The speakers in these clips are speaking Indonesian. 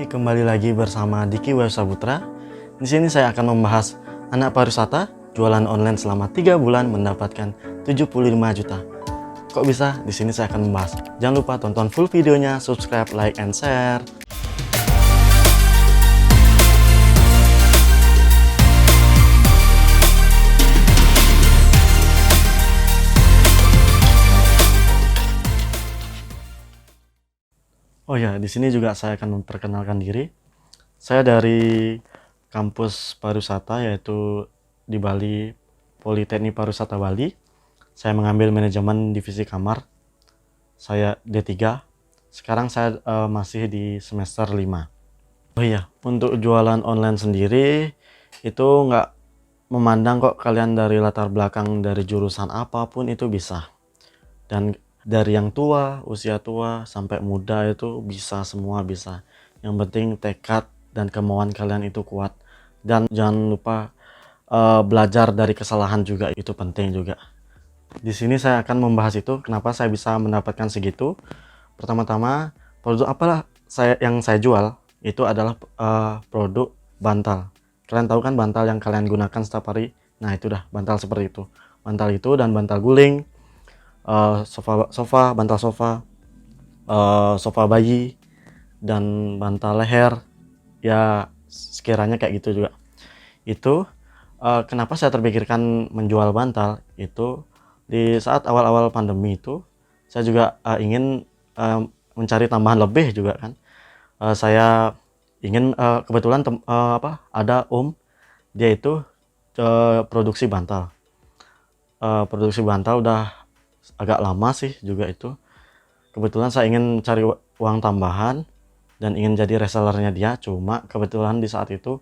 Hai, kembali lagi bersama Diki Wahyu Saputra. Di sini saya akan membahas anak pariwisata jualan online selama 3 bulan mendapatkan 75 juta. Kok bisa? Di sini saya akan membahas. Jangan lupa tonton full videonya, subscribe, like, and share. Oh ya, di sini juga saya akan memperkenalkan diri. Saya dari kampus pariwisata yaitu di Bali, Politeknik Pariwisata Bali. Saya mengambil manajemen divisi kamar. Saya D3. Sekarang saya masih di semester 5. Oh iya, untuk jualan online sendiri itu nggak memandang kok kalian dari latar belakang dari jurusan apapun itu bisa. Dan dari yang tua, usia tua sampai muda itu bisa, semua bisa. Yang penting tekad dan kemauan kalian itu kuat. Dan jangan lupa belajar dari kesalahan juga, itu penting juga. Di sini saya akan membahas itu kenapa saya bisa mendapatkan segitu. Pertama-tama, produk apalah yang saya jual itu adalah produk bantal. Kalian tahu kan bantal yang kalian gunakan setiap hari? Nah, itu dah bantal seperti itu. Bantal itu dan bantal guling, bantal sofa, sofa bayi, dan bantal leher, ya sekiranya kayak gitu juga. Itu kenapa saya terpikirkan menjual bantal itu di saat awal-awal pandemi itu saya juga ingin mencari tambahan lebih juga kan. Saya ingin kebetulan ada dia itu produksi bantal. Produksi bantal udah agak lama sih juga itu. Kebetulan saya ingin cari uang tambahan dan ingin jadi resellernya dia. Cuma kebetulan di saat itu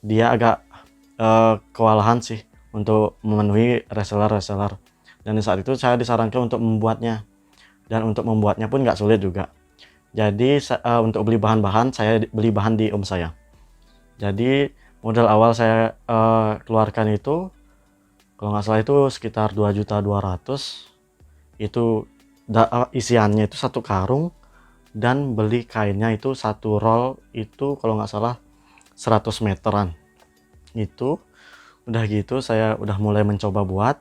dia agak kewalahan sih untuk memenuhi reseller. Dan di saat itu saya disarankan untuk membuatnya. Dan untuk membuatnya pun nggak sulit juga. Jadi untuk beli bahan-bahan, saya beli bahan di om saya. Jadi modal awal saya keluarkan itu, kalau nggak salah itu sekitar 2.200.000. Itu isiannya itu satu karung, dan beli kainnya itu satu roll itu kalau nggak salah 100 meteran. Itu udah gitu saya udah mulai mencoba buat.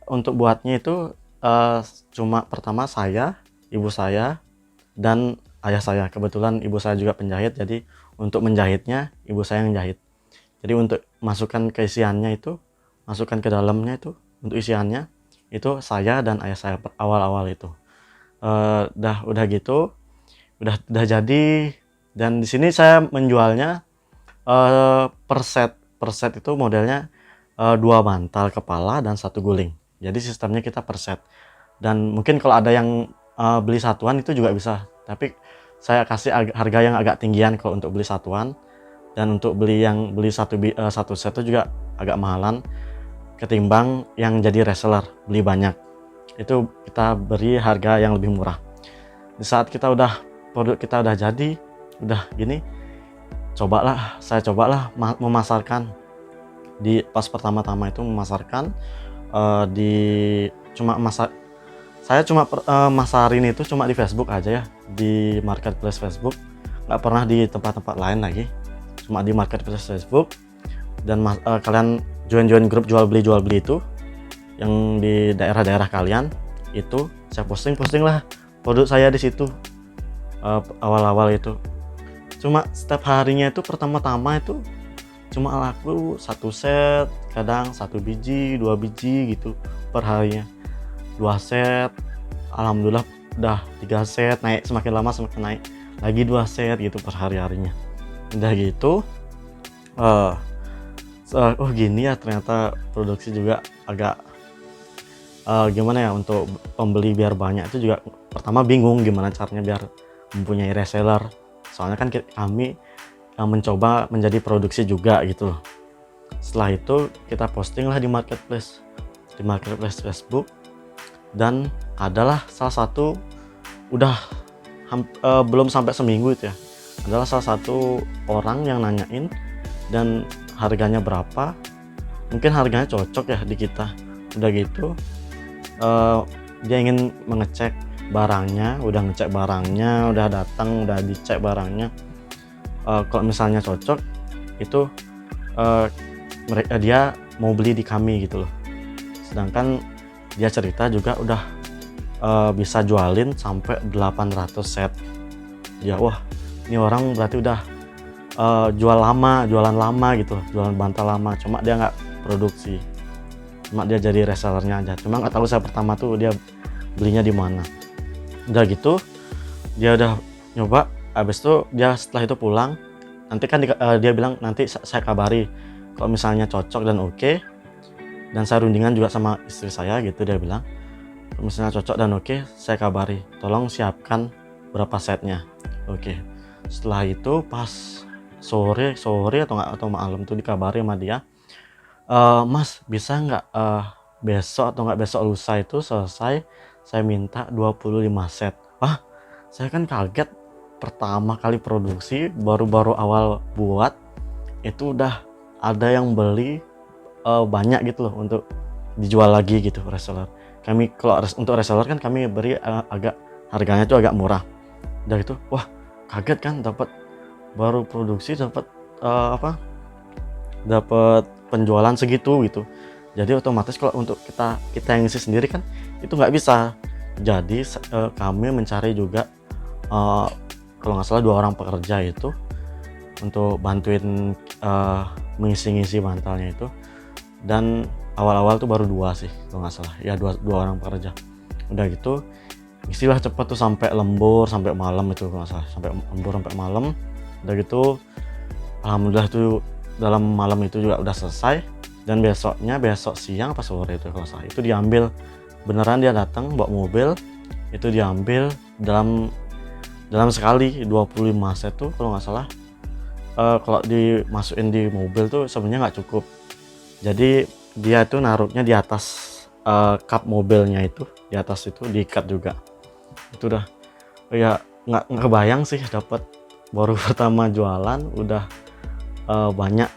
Untuk buatnya itu cuma pertama saya, ibu saya, dan ayah saya. Kebetulan ibu saya juga penjahit, jadi untuk menjahitnya ibu saya yang jahit. Jadi untuk masukkan ke isiannya itu, masukkan ke dalamnya itu untuk isiannya itu saya dan ayah saya awal-awal itu. Udah gitu, udah jadi. Dan di sini saya menjualnya per set itu modelnya 2 bantal kepala dan 1 guling. Jadi sistemnya kita per set. Dan mungkin kalau ada yang beli satuan itu juga bisa. Tapi saya kasih harga yang agak tinggian kalau untuk beli satuan. Dan untuk beli satu set itu juga agak mahalan ketimbang yang jadi reseller, beli banyak. Itu kita beri harga yang lebih murah. Di saat produk kita udah jadi, udah gini, saya cobalah memasarkan. Pas pertama-tama itu memasarkan saya cuma masarin itu cuma di Facebook aja ya, di marketplace Facebook, nggak pernah di tempat-tempat lain lagi, cuma di marketplace Facebook. Dan kalian join grup jual beli itu yang di daerah-daerah kalian, itu saya posting lah produk saya di situ. Awal-awal itu cuma setiap harinya itu pertama-tama itu cuma laku 1 set, kadang 1 biji, 2 biji gitu per harinya. 2 set, alhamdulillah udah 3 set, naik semakin lama semakin naik lagi 2 set gitu per hari-harinya. Udah gitu oh gini ya, ternyata produksi juga agak gimana ya, untuk pembeli biar banyak itu juga pertama bingung gimana caranya biar mempunyai reseller. Soalnya kan kami mencoba menjadi produksi juga gitu loh. Setelah itu kita posting lah di marketplace Facebook. Dan adalah salah satu, udah belum sampai seminggu itu ya, adalah salah satu orang yang nanyain dan harganya berapa, mungkin harganya cocok ya di kita. Udah gitu dia ingin mengecek barangnya, udah ngecek barangnya, udah datang, udah dicek barangnya, kalau misalnya cocok itu dia mau beli di kami gitu loh. Sedangkan dia cerita juga udah bisa jualin sampai 800 set. Ya wah, ini orang berarti udah jualan lama gitu, jualan bantal lama, cuma dia nggak produksi, cuma dia jadi resellernya aja. Cuma nggak tahu saya pertama tuh dia belinya di mana. Udah gitu dia udah nyoba, habis itu dia setelah itu pulang, nanti kan dia bilang nanti saya kabari kalau misalnya cocok dan oke, dan saya rundingan juga sama istri saya gitu. Dia bilang kalau misalnya cocok dan oke, saya kabari, tolong siapkan berapa setnya. Oke, setelah itu pas sore atau malam tuh dikabari sama dia, Mas bisa nggak besok atau nggak besok lusa itu selesai, saya minta 25 set. Wah, saya kan kaget, pertama kali produksi, baru-baru awal buat itu udah ada yang beli banyak gitu loh untuk dijual lagi gitu reseller. Kami kalau untuk reseller kan kami beri agak harganya tuh agak murah. Udah gitu, wah kaget kan, dapat baru produksi dapat dapat penjualan segitu gitu. Jadi otomatis kalau untuk kita yang ngisi sendiri kan itu nggak bisa. Jadi kami mencari juga kalau nggak salah 2 orang pekerja itu untuk bantuin mengisi-ngisi bantalnya itu. Dan awal-awal tuh baru 2 sih kalau nggak salah ya, dua orang pekerja. Udah gitu istilah cepet tuh sampai lembur sampai malam itu kalau nggak salah, sampai lembur sampai malam. Udah gitu alhamdulillah tuh dalam malam itu juga udah selesai, dan besok siang apa sore itu kalau salah itu diambil beneran. Dia datang bawa mobil, itu diambil dalam sekali 25 set tuh kalau nggak salah. Kalau dimasukin di mobil tuh sebenarnya nggak cukup, jadi dia tuh naruhnya di atas kap mobilnya, itu di atas itu diikat juga. Itu udah ya nggak kebayang sih, dapat baru pertama jualan udah banyak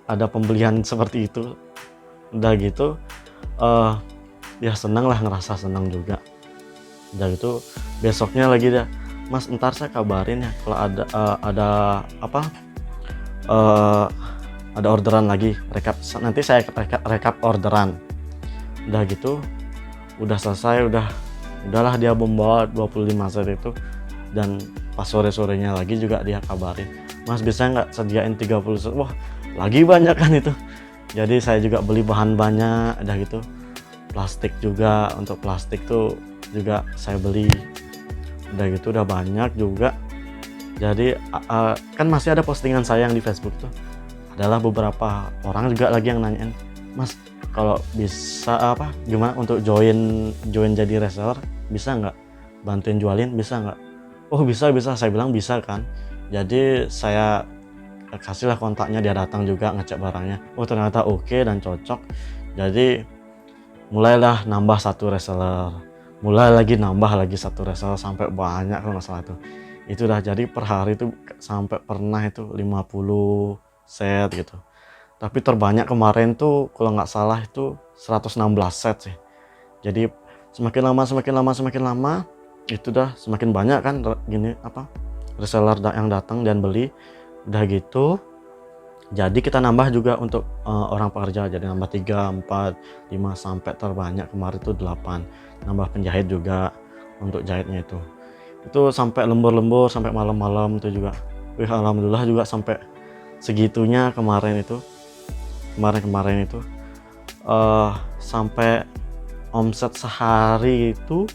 ada pembelian seperti itu. Udah gitu ya seneng lah, ngerasa senang juga. Udah gitu besoknya lagi dia, Mas ntar saya kabarin ya kalau ada ada orderan lagi, nanti saya rekap orderan. Udah gitu udah selesai, udahlah dia membawa 25 set itu. Dan pas sore-sorenya lagi juga dia kabarin, Mas bisa nggak sediain 30 set. Wah lagi banyak kan itu, jadi saya juga beli bahan banyak. Udah gitu plastik juga, untuk plastik tuh juga saya beli. Udah gitu udah banyak juga. Jadi kan masih ada postingan saya yang di Facebook tuh, adalah beberapa orang juga lagi yang nanyain, Mas kalau bisa gimana untuk join jadi reseller, bisa nggak bantuin jualin, bisa nggak? Oh bisa, saya bilang bisa kan. Jadi saya kasihlah kontaknya, dia datang juga ngecek barangnya, oh ternyata oke dan cocok. Jadi mulailah nambah satu reseller, mulai lagi nambah lagi satu reseller sampai banyak kalau nggak salah itu udah jadi per hari itu sampai pernah itu 50 set gitu. Tapi terbanyak kemarin tuh kalau nggak salah itu 116 set sih. Jadi semakin lama itu dah semakin banyak kan gini reseller yang datang dan beli. Udah gitu jadi kita nambah juga untuk orang pekerja, jadi nambah 3, 4, 5 sampai terbanyak kemarin itu 8. Nambah penjahit juga untuk jahitnya itu sampai lembur sampai malam-malam itu juga. Alhamdulillah juga sampai segitunya kemarin itu sampai omset sehari itu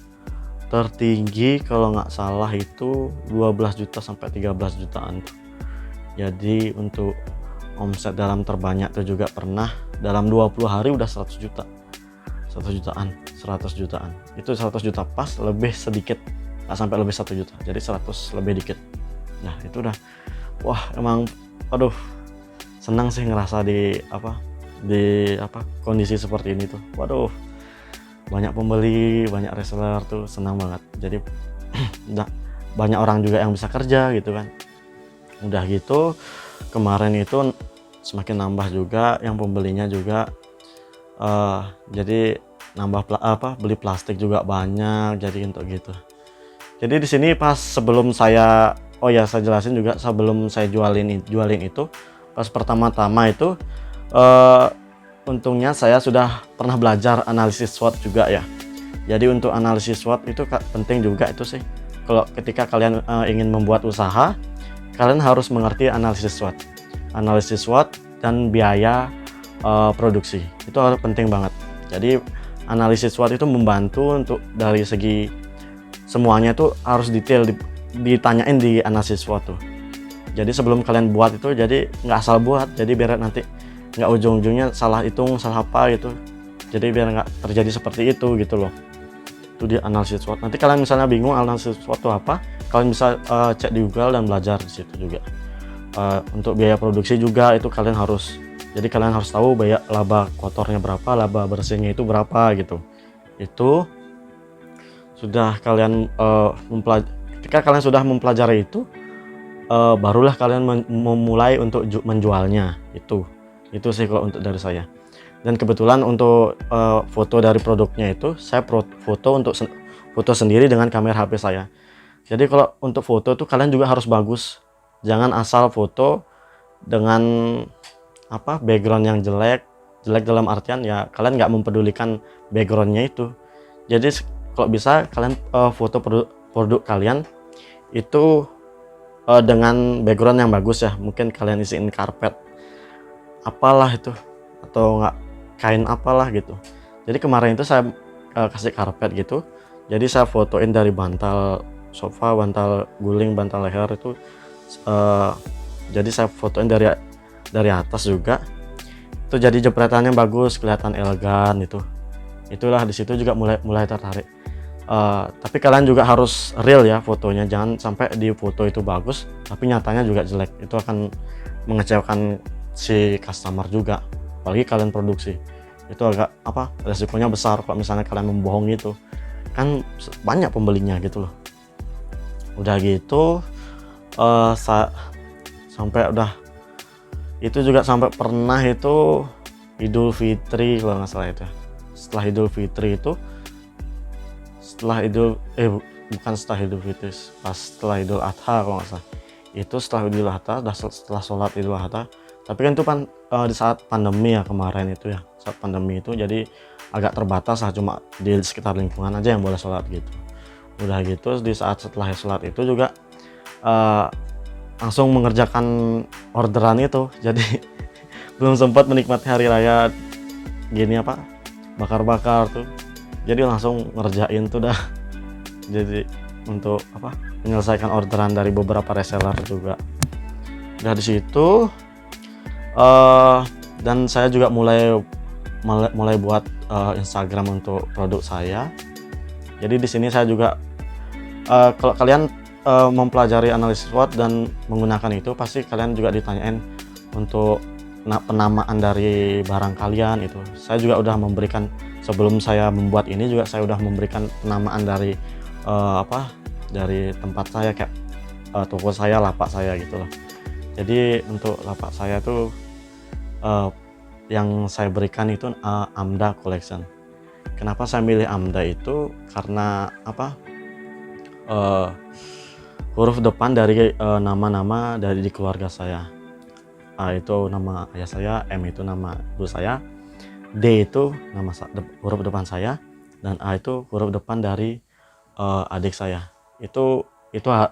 tertinggi kalau nggak salah itu 12 juta sampai 13 jutaan tuh. Jadi untuk omset dalam terbanyak tuh juga pernah dalam 20 hari udah 100 jutaan. Itu 100 juta pas, lebih sedikit nggak sampai lebih 1 juta, jadi 100 lebih dikit. Nah itu udah wah emang aduh senang sih ngerasa di kondisi seperti ini tuh. Waduh banyak pembeli, banyak reseller tuh, senang banget. Jadi udah banyak orang juga yang bisa kerja gitu kan. Udah gitu kemarin itu semakin nambah juga yang pembelinya juga. Jadi beli plastik juga banyak, jadi untuk gitu. Jadi di sini pas sebelum saya, oh ya saya jelasin juga, sebelum saya jualin itu, pas pertama-tama itu untungnya saya sudah pernah belajar analisis SWOT juga ya. Jadi untuk analisis SWOT itu penting juga itu sih. Kalau ketika kalian ingin membuat usaha, kalian harus mengerti analisis SWOT. Analisis SWOT dan biaya produksi. Itu harus penting banget. Jadi analisis SWOT itu membantu untuk dari segi semuanya itu harus detail ditanyain di analisis SWOT tuh. Jadi sebelum kalian buat itu, jadi nggak asal buat, jadi biar nanti nggak ujung-ujungnya salah hitung, salah apa gitu. Jadi biar nggak terjadi seperti itu gitu loh. Itu di analisis SWOT. Nanti kalian misalnya bingung analisis SWOT itu apa, kalian bisa cek di Google dan belajar di situ juga. Untuk biaya produksi juga itu kalian harus, jadi kalian harus tahu laba kotornya berapa, laba bersihnya itu berapa gitu. Itu sudah kalian ketika kalian sudah mempelajari itu, barulah kalian memulai untuk menjualnya. Itu sih kalau untuk dari saya. Dan kebetulan untuk foto dari produknya itu saya foto sendiri dengan kamera HP saya. Jadi kalau untuk foto tuh kalian juga harus bagus, jangan asal foto dengan background yang jelek dalam artian ya kalian nggak mempedulikan backgroundnya itu. Jadi kalau bisa kalian foto produk kalian itu dengan background yang bagus ya, mungkin kalian isiin karpet apalah itu, atau nggak kain apalah gitu. Jadi kemarin itu saya kasih karpet gitu, jadi saya fotoin dari bantal sofa, bantal guling, bantal leher itu, jadi saya fotoin dari atas juga, itu jadi jepretannya bagus, kelihatan elegan itu. Itulah di situ juga mulai tertarik. Tapi kalian juga harus real ya fotonya, jangan sampai di foto itu bagus tapi nyatanya juga jelek. Itu akan mengecewakan si customer juga, apalagi kalian produksi. Itu agak resikonya besar kalau misalnya kalian membohong itu kan, banyak pembelinya gitu loh. Udah gitu sampai udah itu juga sampai pernah itu Idul Fitri kalau nggak salah itu. Setelah Idul Fitri itu, setelah Idul Fitri, pas setelah Idul Adha kalau nggak salah. Itu setelah Idul Adha, setelah sholat Idul Adha. Tapi kan itu di saat pandemi ya kemarin itu ya, saat pandemi itu jadi agak terbatas lah, cuma di sekitar lingkungan aja yang boleh sholat gitu. Udah gitu di saat setelah sholat itu juga langsung mengerjakan orderan itu. Jadi belum sempat menikmati hari raya gini bakar-bakar tuh. Jadi langsung ngerjain tuh dah. Jadi untuk menyelesaikan orderan dari beberapa reseller juga. Udah di situ dan saya juga mulai buat Instagram untuk produk saya. Jadi di sini saya juga kalau kalian mempelajari analisis SWOT dan menggunakan itu, pasti kalian juga ditanyain untuk penamaan dari barang kalian itu. Saya juga udah memberikan, sebelum saya membuat ini juga saya udah memberikan penamaan dari dari tempat saya, kayak toko saya, lapak saya gitu loh. Jadi untuk lapak saya tuh yang saya berikan itu Amda Collection. Kenapa saya milih Amda itu? Karena huruf depan dari nama-nama dari di keluarga saya. A itu nama ayah saya, M itu nama ibu saya, D itu huruf depan saya, dan A itu huruf depan dari adik saya. Itu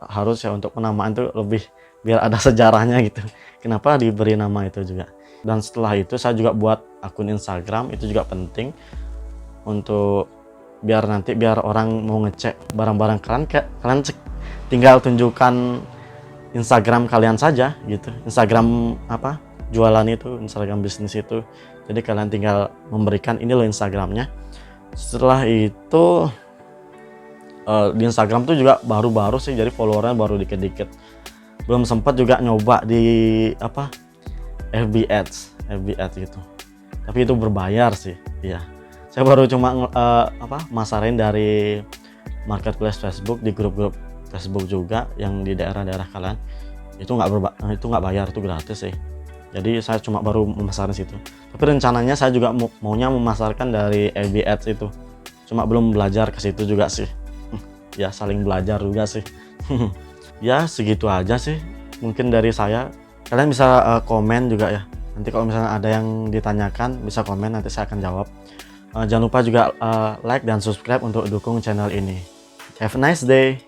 harus ya, untuk penamaan itu lebih biar ada sejarahnya gitu. Kenapa diberi nama itu juga. Dan setelah itu saya juga buat akun Instagram, itu juga penting untuk biar orang mau ngecek barang-barang kalian tinggal tunjukkan Instagram kalian saja gitu. Instagram jualan itu, Instagram bisnis itu. Jadi kalian tinggal memberikan ini loh Instagramnya. Setelah itu di Instagram tuh juga baru-baru sih, jadi followernya baru dikit-dikit. Belum sempat juga nyoba di FB Ads gitu. Tapi itu berbayar sih, iya. Saya baru cuma masarin dari marketplace Facebook, di grup-grup Facebook juga yang di daerah-daerah kalian. Itu nggak bayar, itu gratis sih. Jadi saya cuma baru memasarkan situ. Tapi rencananya saya juga maunya memasarkan dari FB Ads itu. Cuma belum belajar ke situ juga sih. Ya saling belajar juga sih. Ya segitu aja sih mungkin dari saya. Kalian bisa komen juga ya. Nanti kalau misalnya ada yang ditanyakan bisa komen, nanti saya akan jawab. Jangan lupa juga like dan subscribe untuk dukung channel ini. Have a nice day.